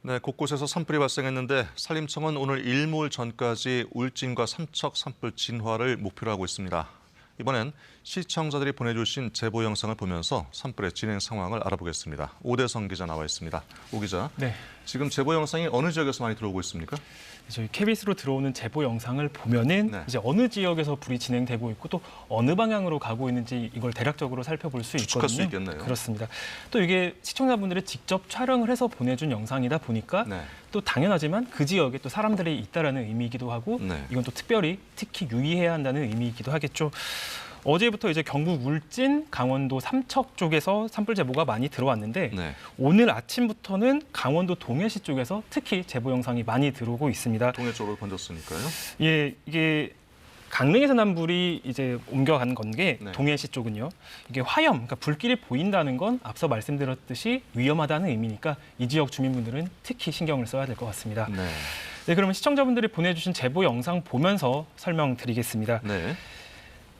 네, 곳곳에서 산불이 발생했는데 산림청은 오늘 일몰 전까지 울진과 삼척 산불 진화를 목표로 하고 있습니다. 이번엔 시청자들이 보내주신 제보 영상을 보면서 산불의 진행 상황을 알아보겠습니다. 오대성 기자 나와 있습니다. 오 기자, 네. 지금 제보 영상이 어느 지역에서 많이 들어오고 있습니까? 저희 KBS로 들어오는 제보 영상을 보면은 네. 이제 어느 지역에서 불이 진행되고 있고 또 어느 방향으로 가고 있는지 이걸 대략적으로 살펴볼 수 추측할 있거든요. 수 있겠네요. 그렇습니다. 또 이게 시청자분들이 직접 촬영을 해서 보내준 영상이다 보니까 네. 또 당연하지만 그 지역에 또 사람들이 있다라는 의미이기도 하고 네. 이건 또 특히 유의해야 한다는 의미이기도 하겠죠. 어제부터 이제 경북 울진, 강원도 삼척 쪽에서 산불 제보가 많이 들어왔는데 네. 오늘 아침부터는 강원도 동해시 쪽에서 특히 제보 영상이 많이 들어오고 있습니다. 동해 쪽으로 번졌으니까요. 예, 이게 강릉에서 난 불이 이제 옮겨간 건 게 네. 동해시 쪽은요. 이게 화염, 그러니까 불길이 보인다는 건 앞서 말씀드렸듯이 위험하다는 의미니까 이 지역 주민분들은 특히 신경을 써야 될 것 같습니다. 네. 네, 그러면 시청자분들이 보내주신 제보 영상 보면서 설명드리겠습니다. 네.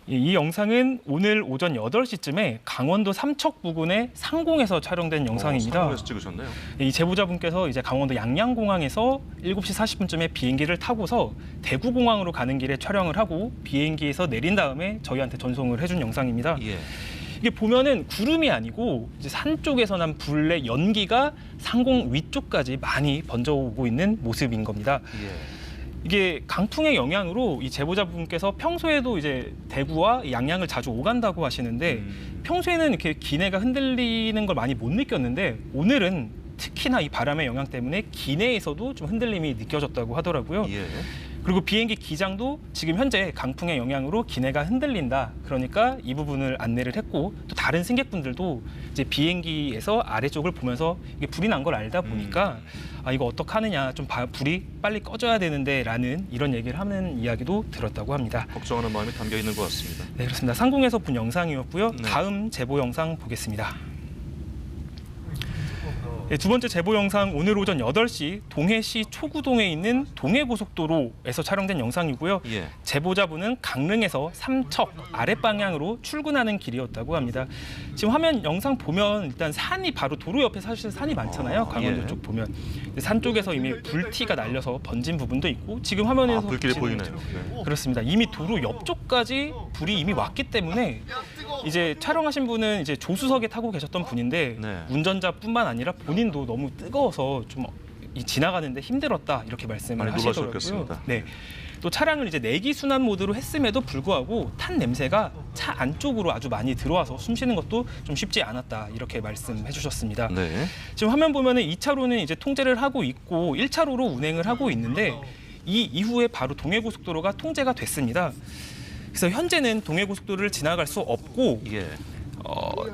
이 영상은 오늘 오전 8시쯤에 강원도 삼척 부근의 상공에서 촬영된 영상입니다. 상공에서 찍으셨네요. 이 제보자분께서 이제 강원도 양양공항에서 7시 40분쯤에 비행기를 타고서 대구공항으로 가는 길에 촬영을 하고 비행기에서 내린 다음에 저희한테 전송을 해준 영상입니다. 예. 이게 보면은 구름이 아니고 이제 산 쪽에서 난 불의 연기가 상공 위쪽까지 많이 번져오고 있는 모습인 겁니다. 예. 이게 강풍의 영향으로 이 제보자분께서 평소에도 이제 대구와 양양을 자주 오간다고 하시는데 평소에는 이렇게 기내가 흔들리는 걸 많이 못 느꼈는데 오늘은 특히나 이 바람의 영향 때문에 기내에서도 좀 흔들림이 느껴졌다고 하더라고요. 예. 그리고 비행기 기장도 지금 현재 강풍의 영향으로 기내가 흔들린다. 그러니까 이 부분을 안내를 했고 또 다른 승객분들도 이제 비행기에서 아래쪽을 보면서 이게 불이 난 걸 알다 보니까 아 이거 어떡하느냐 좀 불이 빨리 꺼져야 되는데라는 이런 얘기를 하는 이야기도 들었다고 합니다. 걱정하는 마음이 담겨 있는 것 같습니다. 네 그렇습니다. 상공에서 본 영상이었고요. 네. 다음 제보 영상 보겠습니다. 네, 두 번째 제보 영상 오늘 오전 8시 동해시 초구동에 있는 동해고속도로에서 촬영된 영상이고요. 예. 제보자분은 강릉에서 삼척 아랫방향으로 출근하는 길이었다고 합니다. 지금 화면 영상 보면 일단 산이 바로 도로 옆에 사실 산이 많잖아요. 강원도 예. 쪽 보면. 산 쪽에서 이미 불티가 날려서 번진 부분도 있고 지금 화면에서 불길이 보시는 보이네요. 네. 그렇습니다. 이미 도로 옆쪽까지 불이 이미 왔기 때문에 이제 촬영하신 분은 이제 조수석에 타고 계셨던 분인데 네. 운전자뿐만 아니라 본인도 너무 뜨거워서 좀 지나가는데 힘들었다 이렇게 말씀을 많이 하시더라고요. 놀라셨겠습니다. 네. 또 차량을 이제 내기 순환 모드로 했음에도 불구하고 탄 냄새가 차 안쪽으로 아주 많이 들어와서 숨 쉬는 것도 좀 쉽지 않았다 이렇게 말씀해 주셨습니다. 네. 지금 화면 보면은 2차로는 이제 통제를 하고 있고 1차로로 운행을 하고 있는데 이 이후에 바로 동해고속도로가 통제가 됐습니다. 그래서 현재는 동해고속도로를 지나갈 수 없고 예.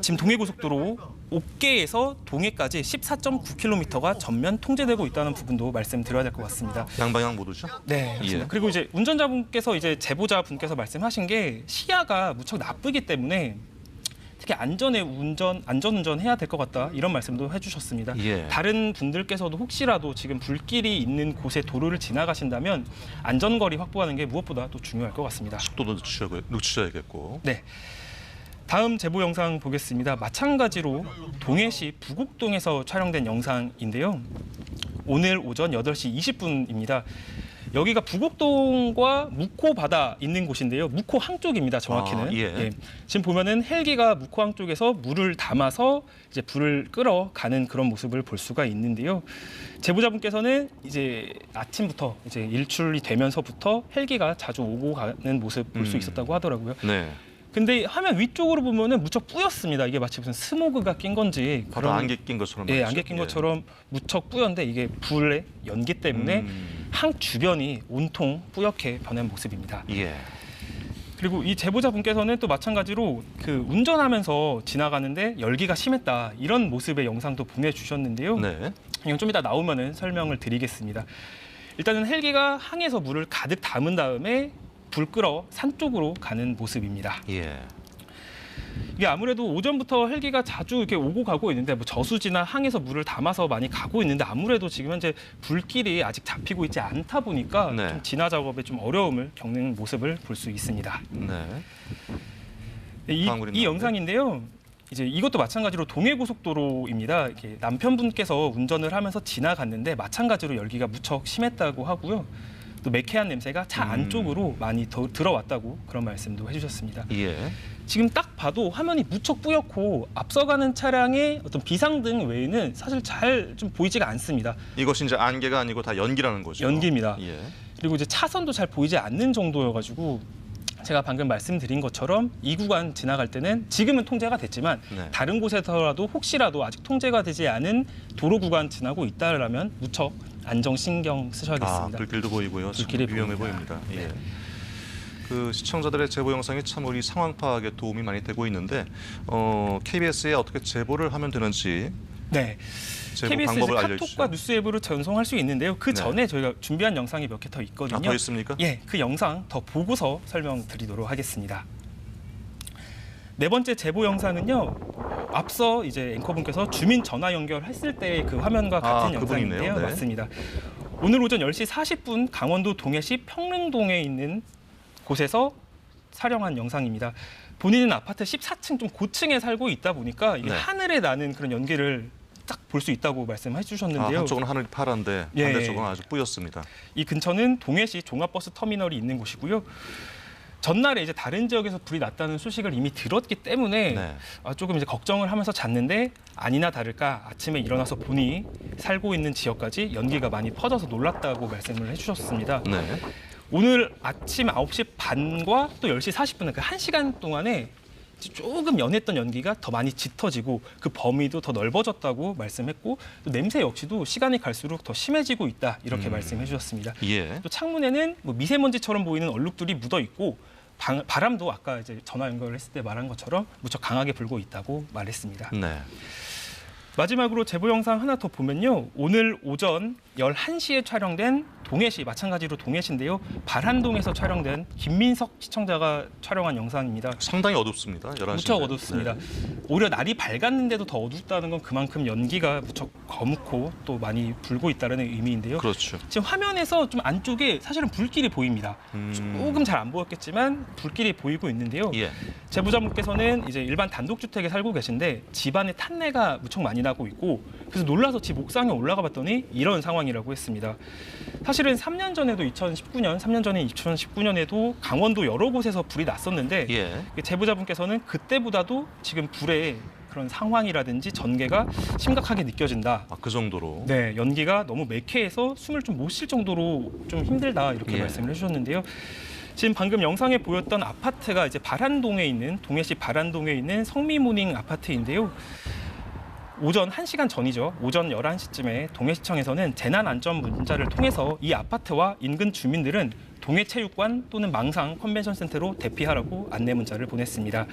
지금 동해고속도로 옥계에서 동해까지 14.9km가 전면 통제되고 있다는 부분도 말씀드려야 될 것 같습니다. 양방향 모두죠? 네, 그렇습니다. 예. 그리고 이제 운전자분께서 이제 제보자분께서 말씀하신 게 시야가 무척 나쁘기 때문에 특히 안전운전 해야 될 것 같다 이런 말씀도 해주셨습니다. 예. 다른 분들께서도 혹시라도 지금 불길이 있는 곳에 도로를 지나가신다면 안전거리 확보하는 게 무엇보다 또 중요할 것 같습니다. 속도도 늦추셔야겠고. 네. 다음 제보 영상 보겠습니다. 마찬가지로 동해시 부곡동에서 촬영된 영상인데요. 오늘 오전 8시 20분입니다. 여기가 부곡동과 묵호바다 있는 곳인데요. 묵호항 쪽입니다. 정확히는. 아, 예. 지금 보면은 헬기가 묵호항 쪽에서 물을 담아서 이제 불을 끌어가는 그런 모습을 볼 수가 있는데요. 제보자분께서는 이제 아침부터 이제 일출이 되면서부터 헬기가 자주 오고 가는 모습 볼 수 있었다고 하더라고요. 네. 근데 화면 위쪽으로 보면은 무척 뿌였습니다. 이게 마치 무슨 스모그가 낀 건지 바로 안개 낀 것처럼. 예, 말이죠. 안개 낀 예. 것처럼 무척 뿌연데 이게 불의 연기 때문에 항 주변이 온통 뿌옇게 변한 모습입니다. 예. 그리고 이 제보자분께서는 또 마찬가지로 그 운전하면서 지나가는데 열기가 심했다 이런 모습의 영상도 보내주셨는데요. 네. 이건 좀 이따 나오면은 설명을 드리겠습니다. 일단은 헬기가 항에서 물을 가득 담은 다음에 불 끌어 산 쪽으로 가는 모습입니다. 예. 이게 아무래도 오전부터 헬기가 자주 이렇게 오고 가고 있는데 뭐 저수지나 항에서 물을 담아서 많이 가고 있는데 아무래도 지금 현재 불길이 아직 잡히고 있지 않다 보니까 네. 좀 진화 작업에 좀 어려움을 겪는 모습을 볼 수 있습니다. 네. 이 다음 그림 나오네요. 영상인데요. 이제 이것도 마찬가지로 동해고속도로입니다. 이렇게 남편분께서 운전을 하면서 지나갔는데 마찬가지로 열기가 무척 심했다고 하고요. 또 매캐한 냄새가 차 안쪽으로 많이 더 들어왔다고 그런 말씀도 해주셨습니다. 예. 지금 딱 봐도 화면이 무척 뿌옇고 앞서가는 차량의 어떤 비상등 외에는 사실 잘 좀 보이지가 않습니다. 이것이 이제 안개가 아니고 다 연기라는 거죠. 연기입니다. 예. 그리고 이제 차선도 잘 보이지 않는 정도여가지고 제가 방금 말씀드린 것처럼 이 구간 지나갈 때는 지금은 통제가 됐지만 네. 다른 곳에서라도 혹시라도 아직 통제가 되지 않은 도로 구간 지나고 있다라면 무척 안정 신경 쓰셔야겠습니다. 불길도 보이고요. 참 불길이 위험해 보입니다. 보입니다. 예. 그 시청자들의 제보 영상이 참 우리 상황 파악에 도움이 많이 되고 있는데 KBS에 어떻게 제보를 하면 되는지 네. 제보 KBS 방법을 카톡과 알려주시죠. 뉴스 앱으로 전송할 수 있는데요. 그 네. 전에 저희가 준비한 영상이 몇 개 더 있거든요. 더 있습니까? 예, 그 영상 더 보고서 설명드리도록 하겠습니다. 네 번째 제보 영상은요. 앞서 이제 앵커분께서 주민 전화 연결했을 때 그 화면과 같은 영상인데요. 그분이네요. 네. 맞습니다. 오늘 오전 10시 40분 강원도 동해시 평릉동에 있는 곳에서 촬영한 영상입니다. 본인은 아파트 14층 좀 고층에 살고 있다 보니까 이게 네. 하늘에 나는 그런 연기를 딱 볼 수 있다고 말씀해 주셨는데요. 한쪽은 하늘이 파란데 예. 반대쪽은 아주 뿌였습니다. 이 근처는 동해시 종합버스 터미널이 있는 곳이고요. 전날에 이제 다른 지역에서 불이 났다는 소식을 이미 들었기 때문에 네. 조금 이제 걱정을 하면서 잤는데 아니나 다를까 아침에 일어나서 보니 살고 있는 지역까지 연기가 많이 퍼져서 놀랐다고 말씀을 해주셨습니다. 네. 오늘 아침 9시 반과 또 10시 40분 그 1시간 동안에 조금 연했던 연기가 더 많이 짙어지고 그 범위도 더 넓어졌다고 말씀했고 또 냄새 역시도 시간이 갈수록 더 심해지고 있다 이렇게 말씀해 주셨습니다. 예. 또 창문에는 뭐 미세먼지처럼 보이는 얼룩들이 묻어 있고 바람도 아까 이제 전화 연결을 했을 때 말한 것처럼 무척 강하게 불고 있다고 말했습니다. 네. 마지막으로 제보 영상 하나 더 보면요. 오늘 오전 11시에 촬영된 동해시, 마찬가지로 동해시인데요. 발한동에서 촬영된 김민석 시청자가 촬영한 영상입니다. 상당히 어둡습니다. 11시. 무척 어둡습니다. 오히려 날이 밝았는데도 더 어둡다는 건 그만큼 연기가 무척 거묵고 또 많이 불고 있다는 의미인데요. 그렇죠. 지금 화면에서 좀 안쪽에 사실은 불길이 보입니다. 조금 잘 안 보였겠지만 불길이 보이고 있는데요. 예. 제보자분께서는 이제 일반 단독주택에 살고 계신데 집안에 탄내가 무척 많이 나고 있고 그래서 놀라서 집 옥상에 올라가 봤더니 이런 상황이라고 했습니다. 사실은 3년 전에도 3년 전인 2019년에도 강원도 여러 곳에서 불이 났었는데 예. 제보자분께서는 그때보다도 지금 불의 그런 상황이라든지 전개가 심각하게 느껴진다. 그 정도로. 네, 연기가 너무 매캐해서 숨을 좀 못 쉴 정도로 좀 힘들다 이렇게 예. 말씀을 해주셨는데요. 지금 방금 영상에 보였던 아파트가 이제 발한동에 있는 동해시 발한동에 있는 성미모닝 아파트인데요. 오전 1시간 전이죠. 오전 11시쯤에 동해시청에서는 재난안전 문자를 통해서 이 아파트와 인근 주민들은 동해체육관 또는 망상 컨벤션센터로 대피하라고 안내 문자를 보냈습니다.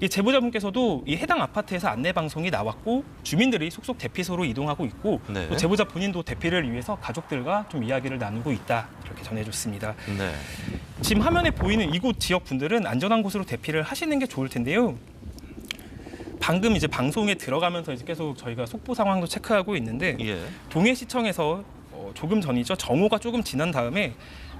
이 제보자분께서도 이 해당 아파트에서 안내 방송이 나왔고 주민들이 속속 대피소로 이동하고 있고 네. 또 제보자 본인도 대피를 위해서 가족들과 좀 이야기를 나누고 있다 이렇게 전해줬습니다. 네. 지금 화면에 보이는 이곳 지역 분들은 안전한 곳으로 대피를 하시는 게 좋을 텐데요. 방금 이제 방송에 들어가면서 이제 계속 저희가 속보 상황도 체크하고 있는데 예. 동해시청에서 조금 전이죠. 정오가 조금 지난 다음에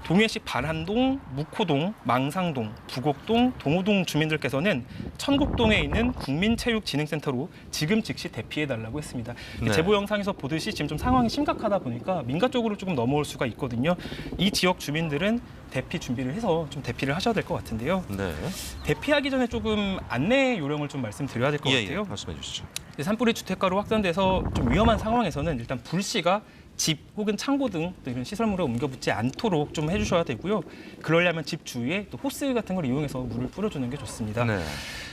동해시 발한동, 묵호동, 망상동, 부곡동, 동호동 주민들께서는 천곡동에 있는 국민체육진흥센터로 지금 즉시 대피해달라고 했습니다. 네. 제보 영상에서 보듯이 지금 좀 상황이 심각하다 보니까 민가 쪽으로 조금 넘어올 수가 있거든요. 이 지역 주민들은 대피 준비를 해서 좀 대피를 하셔야 될 것 같은데요. 네. 대피하기 전에 조금 안내 요령을 좀 말씀드려야 될 것 예, 같아요. 말씀해 주시죠. 산불이 주택가로 확산돼서 좀 위험한 상황에서는 일단 불씨가 집 혹은 창고 등 이런 시설물에 옮겨 붙지 않도록 좀 해주셔야 되고요. 그러려면 집 주위에 또 호스 같은 걸 이용해서 물을 뿌려주는 게 좋습니다. 네.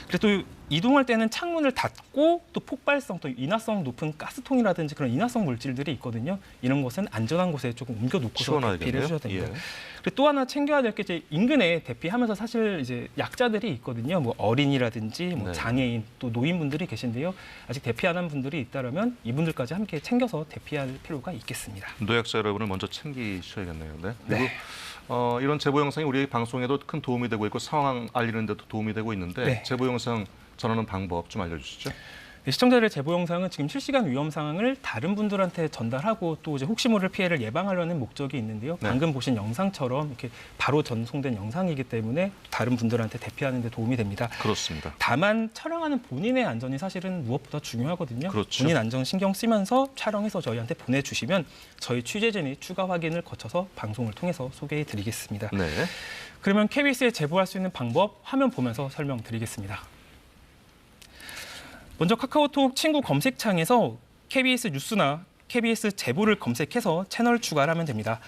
그리고 또 이동할 때는 창문을 닫고 또 폭발성 또 인화성 높은 가스통이라든지 그런 인화성 물질들이 있거든요. 이런 것은 안전한 곳에 조금 옮겨놓고서 치워놔야겠네요. 대피를 해주셔야 됩니다. 예. 그리고 또 하나 챙겨야 될 게 이제 인근에 대피하면서 사실 이제 약자들이 있거든요. 뭐 어린이라든지 뭐 네. 장애인 또 노인분들이 계신데요. 아직 대피 안 한 분들이 있다면 이분들까지 함께 챙겨서 대피할 필요가 있겠습니다. 노약자 여러분을 먼저 챙기셔야겠네요. 네. 네. 그리고 이런 제보 영상이 우리 방송에도 큰 도움이 되고 있고 상황 알리는 데도 도움이 되고 있는데 네. 제보 영상 전하는 방법 좀 알려주시죠. 시청자들의 제보 영상은 지금 실시간 위험 상황을 다른 분들한테 전달하고 또 이제 혹시 모를 피해를 예방하려는 목적이 있는데요. 네. 방금 보신 영상처럼 이렇게 바로 전송된 영상이기 때문에 다른 분들한테 대피하는 데 도움이 됩니다. 그렇습니다. 다만 촬영하는 본인의 안전이 사실은 무엇보다 중요하거든요. 그렇죠. 본인 안전 신경 쓰면서 촬영해서 저희한테 보내주시면 저희 취재진이 추가 확인을 거쳐서 방송을 통해서 소개해드리겠습니다. 네. 그러면 KBS에 제보할 수 있는 방법 화면 보면서 설명드리겠습니다. 먼저 카카오톡 친구 검색창에서 KBS 뉴스나 KBS 제보를 검색해서 채널 추가를 하면 됩니다.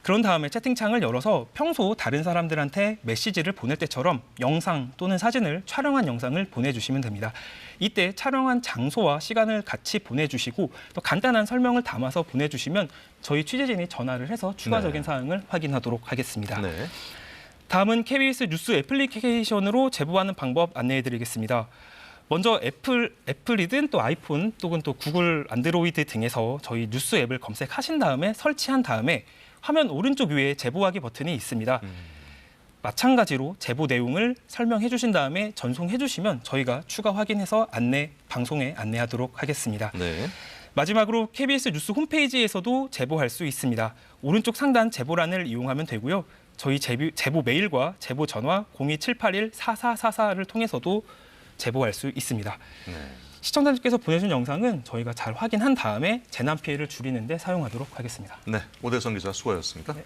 그런 다음에 채팅창을 열어서 평소 다른 사람들한테 메시지를 보낼 때처럼 영상 또는 사진을 촬영한 영상을 보내주시면 됩니다. 이때 촬영한 장소와 시간을 같이 보내주시고 또 간단한 설명을 담아서 보내주시면 저희 취재진이 전화를 해서 추가적인 사항을 확인하도록 하겠습니다. 네. 다음은 KBS 뉴스 애플리케이션으로 제보하는 방법 안내해드리겠습니다. 먼저 애플이든 또 아이폰 또는 또 구글 안드로이드 등에서 저희 뉴스 앱을 검색하신 다음에 설치한 다음에 화면 오른쪽 위에 제보하기 버튼이 있습니다. 마찬가지로 제보 내용을 설명해 주신 다음에 전송해 주시면 저희가 추가 확인해서 방송에 안내하도록 하겠습니다. 네. 마지막으로 KBS 뉴스 홈페이지에서도 제보할 수 있습니다. 오른쪽 상단 제보란을 이용하면 되고요. 저희 제보 메일과 제보 전화 02781-4444를 통해서도 제보할 수 있습니다. 네. 시청자들께서 보내준 영상은 저희가 잘 확인한 다음에 재난 피해를 줄이는 데 사용하도록 하겠습니다. 네. 오대성 기자 수고하셨습니다. 네.